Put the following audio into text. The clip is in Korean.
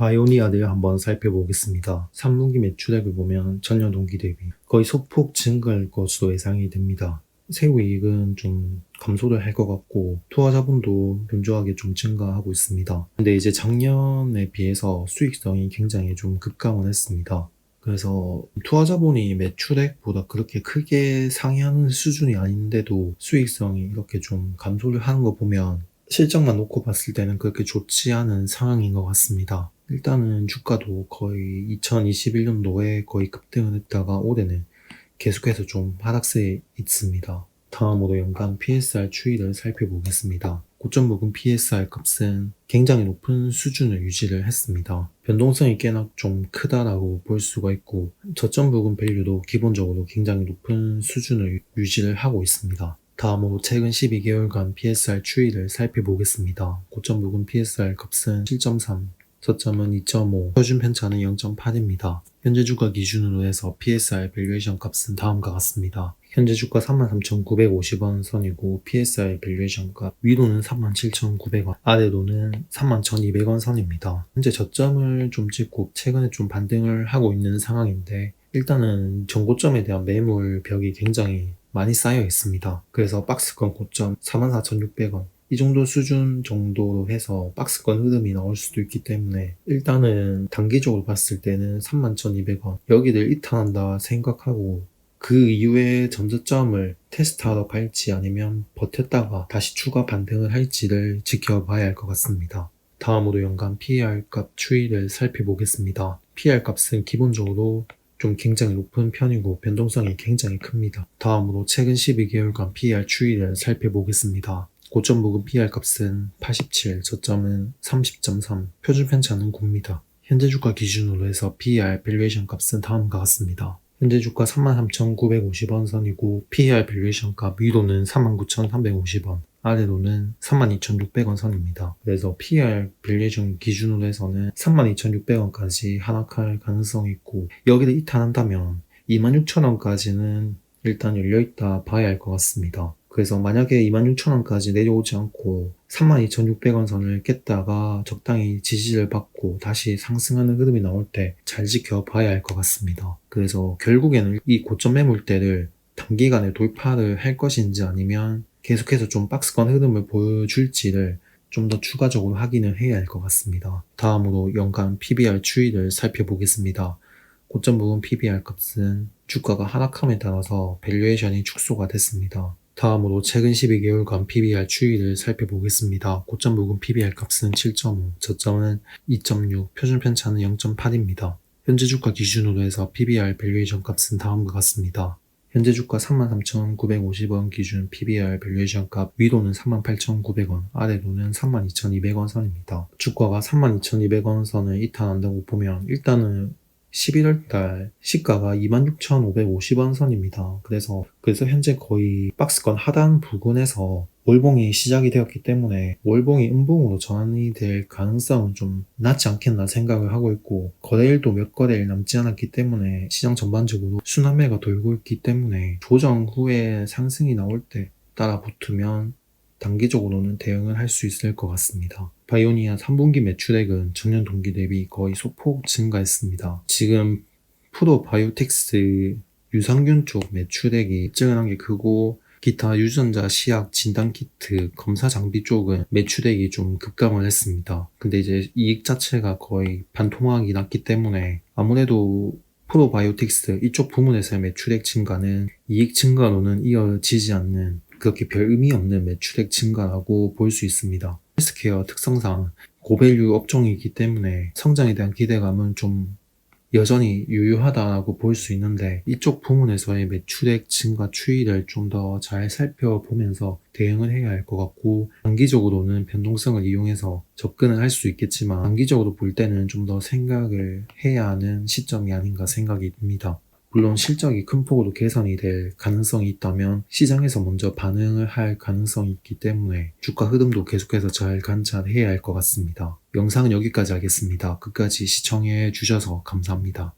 바이오니아를 한번 살펴보겠습니다. 3분기 매출액을 보면 전년 동기 대비 거의 소폭 증가할 것으로 예상이 됩니다. 세후 이익은 좀 감소를 할 것 같고 투하 자본도 견조하게 좀 증가하고 있습니다. 근데 이제 작년에 비해서 수익성이 굉장히 좀 급감을 했습니다. 그래서 투하 자본이 매출액보다 그렇게 크게 상회하는 수준이 아닌데도 수익성이 이렇게 좀 감소를 하는 거 보면 실적만 놓고 봤을 때는 그렇게 좋지 않은 상황인 것 같습니다. 일단은 주가도 거의 2021년도에 거의 급등을 했다가 올해는 계속해서 좀 하락세에 있습니다. 다음으로 연간 PSR 추이를 살펴보겠습니다. 고점 부근 PSR 값은 굉장히 높은 수준을 유지를 했습니다. 변동성이 꽤나 좀 크다라고 볼 수가 있고 저점 부근 밸류도 기본적으로 굉장히 높은 수준을 유지를 하고 있습니다. 다음으로 최근 12개월간 PSR 추이를 살펴보겠습니다. 고점 부근 PSR 값은 7.3, 저점은 2.5, 표준 편차는 0.8입니다. 현재 주가 기준으로 해서 PSR 밸류에이션 값은 다음과 같습니다. 현재 주가 33,950원 선이고 PSR 밸류에이션 값 위로는 37,900원, 아래로는 31,200원 선입니다. 현재 저점을 좀 찍고 최근에 좀 반등을 하고 있는 상황인데 일단은 전고점에 대한 매물 벽이 굉장히 많이 쌓여 있습니다. 그래서 박스권 고점 44,600원 이 정도 수준 정도로 해서 박스권 흐름이 나올 수도 있기 때문에 일단은 단기적으로 봤을 때는 31,200원 여기를 이탈한다 생각하고 그 이후에 전저점을 테스트하러 갈지 아니면 버텼다가 다시 추가 반등을 할지를 지켜봐야 할 것 같습니다. 다음으로 연간 PER 값 추이를 살펴보겠습니다. PER 값은 기본적으로 좀 굉장히 높은 편이고 변동성이 굉장히 큽니다. 다음으로 최근 12개월간 PER 추이를 살펴보겠습니다. 고점 부근 PER 값은 87, 저점은 30.3, 표준 편차는 9입니다. 현재 주가 기준으로 해서 PER 밸류에이션 값은 다음과 같습니다. 현재 주가 33,950원 선이고 PER 밸류에이션 값 위로는 39,350원, 아래로는 32,600원 선입니다. 그래서 PER 밸류에이션 기준으로 해서는 32,600원까지 하락할 가능성이 있고 여기를 이탈한다면 26,000원까지는 일단 열려있다 봐야 할 것 같습니다. 그래서 만약에 26,000원까지 내려오지 않고 32,600원 선을 깼다가 적당히 지지를 받고 다시 상승하는 흐름이 나올 때 잘 지켜봐야 할 것 같습니다. 그래서 결국에는 이 고점 매물대를 단기간에 돌파를 할 것인지 아니면 계속해서 좀 박스권 흐름을 보여줄지를 좀 더 추가적으로 확인을 해야 할 것 같습니다. 다음으로 연간 PBR 추이를 살펴보겠습니다. 고점 부분 PBR 값은 주가가 하락함에 따라서 밸류에이션이 축소가 됐습니다. 다음으로 최근 12개월간 PBR 추이를 살펴보겠습니다. 고점 부근 PBR 값은 7.5, 저점은 2.6, 표준 편차는 0.8입니다. 현재 주가 기준으로 해서 PBR 밸류에이션 값은 다음과 같습니다. 현재 주가 33,950원 기준 PBR 밸류에이션 값 위로는 38,900원, 아래로는 32,200원 선입니다. 주가가 32,200원 선을 이탈한다고 보면 일단은 11월달 시가가 26,550원 선입니다. 그래서 현재 거의 박스권 하단 부근에서 월봉이 시작이 되었기 때문에 월봉이 음봉으로 전환이 될 가능성은 좀 낮지 않겠나 생각을 하고 있고 거래일도 몇 거래일 남지 않았기 때문에 시장 전반적으로 순환매가 돌고 있기 때문에 조정 후에 상승이 나올 때 따라 붙으면 단기적으로는 대응을 할 수 있을 것 같습니다. 바이오니아 3분기 매출액은 전년 동기 대비 거의 소폭 증가했습니다. 지금 프로바이오틱스 유산균 쪽 매출액이 증가한 게 크고 기타 유전자 시약 진단키트 검사 장비 쪽은 매출액이 좀 급감을 했습니다. 근데 이제 이익 자체가 거의 반토막이 났기 때문에 아무래도 프로바이오틱스 이쪽 부문에서의 매출액 증가는 이익 증가로는 이어지지 않는 그렇게 별 의미 없는 매출액 증가라고 볼 수 있습니다. 헬스케어 특성상 고밸류 업종이기 때문에 성장에 대한 기대감은 좀 여전히 유효하다고 볼 수 있는데 이쪽 부문에서의 매출액 증가 추이를 좀 더 잘 살펴보면서 대응을 해야 할 것 같고 단기적으로는 변동성을 이용해서 접근을 할 수 있겠지만 단기적으로 볼 때는 좀 더 생각을 해야 하는 시점이 아닌가 생각이 듭니다. 물론 실적이 큰 폭으로 개선이 될 가능성이 있다면 시장에서 먼저 반응을 할 가능성이 있기 때문에 주가 흐름도 계속해서 잘 관찰해야 할 것 같습니다. 영상은 여기까지 하겠습니다. 끝까지 시청해 주셔서 감사합니다.